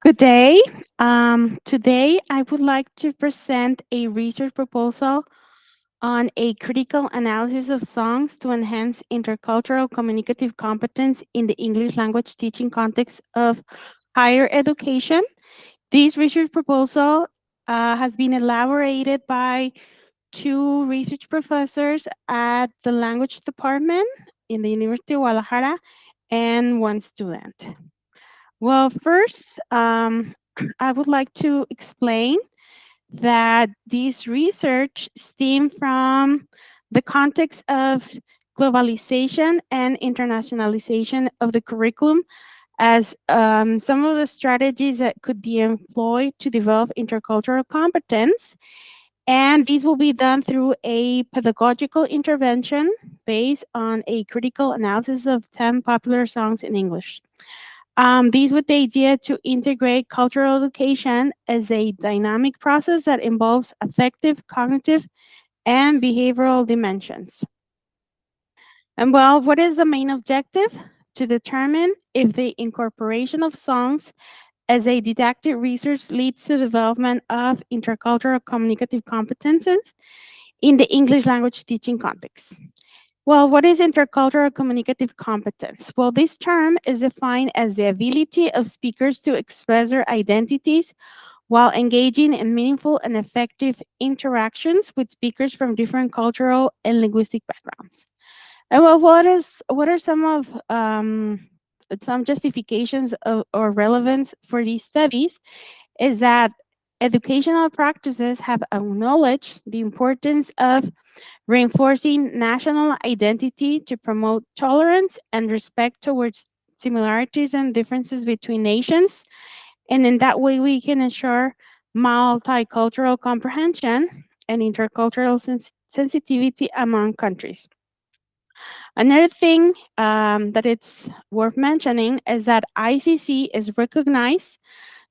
Good day. Today, I would like to present a research proposal on a critical analysis of songs to enhance intercultural communicative competence in the English language teaching context of higher education. This research proposal has been elaborated by two research professors at the language department in the University of Guadalajara and one student. Well, first, I would like to explain that this research stemmed from the context of globalization and internationalization of the curriculum as some of the strategies that could be employed to develop intercultural competence. And these will be done through a pedagogical intervention based on a critical analysis of 10 popular songs in English. These with the idea to integrate cultural education as a dynamic process that involves affective, cognitive, and behavioral dimensions. And well, what is the main objective? To determine if the incorporation of songs as a didactic research leads to development of intercultural communicative competences in the English language teaching context. Well, what is intercultural communicative competence? Well, this term is defined as the ability of speakers to express their identities while engaging in meaningful and effective interactions with speakers from different cultural and linguistic backgrounds. And well, what are some justifications or relevance for these studies is that educational practices have acknowledged the importance of reinforcing national identity to promote tolerance and respect towards similarities and differences between nations. And in that way, we can ensure multicultural comprehension and intercultural sensitivity among countries. Another thing that it's worth mentioning is that ICC is recognized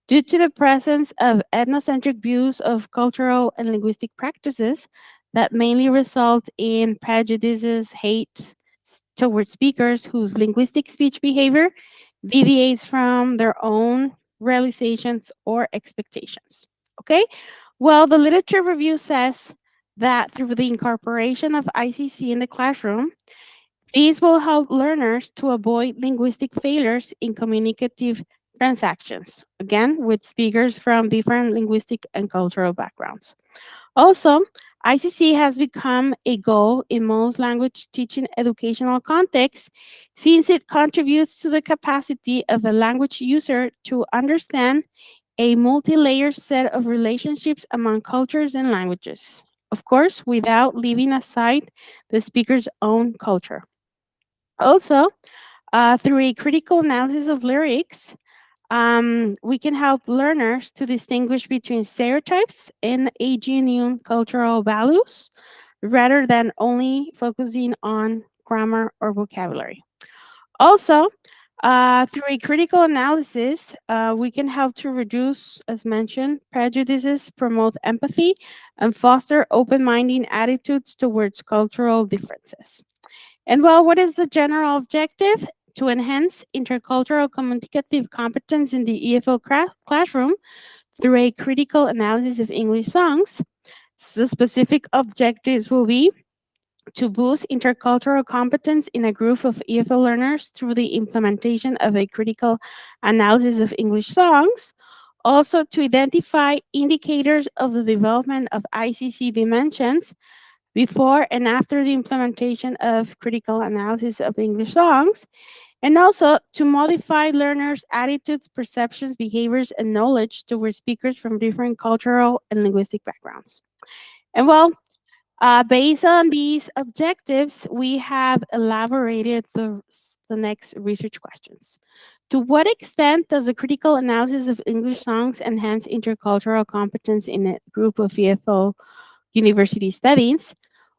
due to the presence of ethnocentric views of cultural and linguistic practices that mainly result in prejudices, hate towards speakers whose linguistic speech behavior deviates from their own realizations or expectations. Okay? Well, the literature review says that through the incorporation of ICC in the classroom, these will help learners to avoid linguistic failures in communicative transactions, again, with speakers from different linguistic and cultural backgrounds. Also, ICC has become a goal in most language teaching educational contexts since it contributes to the capacity of a language user to understand a multi-layered set of relationships among cultures and languages, of course, without leaving aside the speaker's own culture. Also, through a critical analysis of lyrics, we can help learners to distinguish between stereotypes and a genuine cultural values rather than only focusing on grammar or vocabulary. Also, through a critical analysis, we can help to reduce, as mentioned, prejudices, promote empathy, and foster open minded attitudes towards cultural differences. And well, what is the general objective? To enhance intercultural communicative competence in the EFL classroom through a critical analysis of English songs. The specific objectives will be to boost intercultural competence in a group of EFL learners through the implementation of a critical analysis of English songs. Also, to identify indicators of the development of ICC dimensions before and after the implementation of critical analysis of English songs, and also to modify learners' attitudes, perceptions, behaviors, and knowledge towards speakers from different cultural and linguistic backgrounds. And well, based on these objectives, we have elaborated the next research questions. To what extent does the critical analysis of English songs enhance intercultural competence in a group of EFO university studies?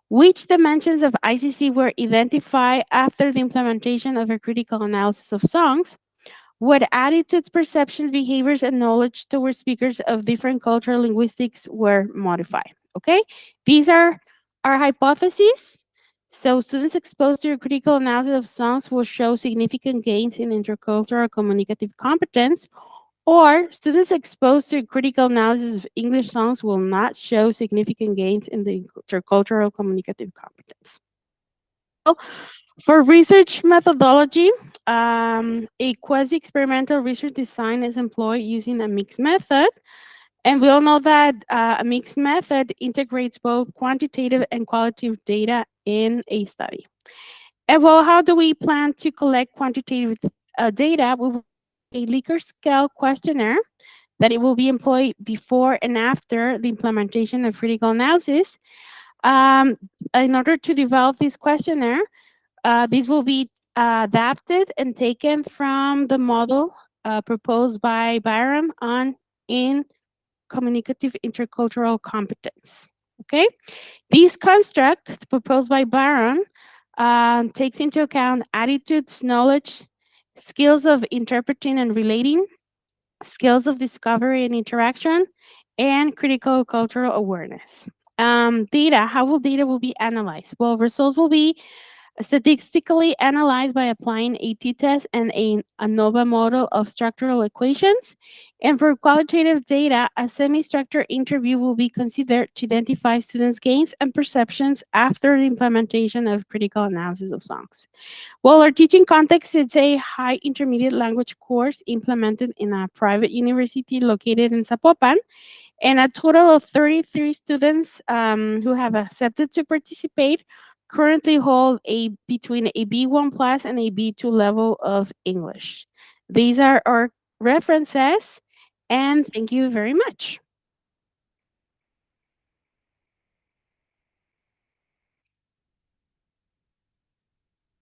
Which dimensions of ICC were identified after the implementation of a critical analysis of songs? What attitudes, perceptions, behaviors, and knowledge towards speakers of different cultural linguistics were modified? Okay, these are our hypotheses. So students exposed to a critical analysis of songs will show significant gains in intercultural communicative competence, Or students exposed to critical analysis of English songs will not show significant gains in the intercultural communicative competence. Well, for research methodology, a quasi-experimental research design is employed using a mixed method. And we all know that a mixed method integrates both quantitative and qualitative data in a study. And well, how do we plan to collect quantitative data? We will a Likert scale questionnaire that it will be employed before and after the implementation of critical analysis. Um, in order to develop this questionnaire, these will be adapted and taken from the model proposed by Byram on in communicative intercultural competence. Okay, this construct proposed by Byram takes into account attitudes, knowledge, skills of interpreting and relating, skills of discovery and interaction, and critical cultural awareness. Data, how will data will be analyzed? Well, results will be statistically analyzed by applying a t-test and a ANOVA model of structural equations. And for qualitative data, a semi-structured interview will be considered to identify students' gains and perceptions after the implementation of critical analysis of songs. Well, our teaching context is a high intermediate language course implemented in a private university located in Zapopan. And a total of 33 students who have accepted to participate currently hold a between a B1 plus and a B2 level of English. These are our references, and thank you very much.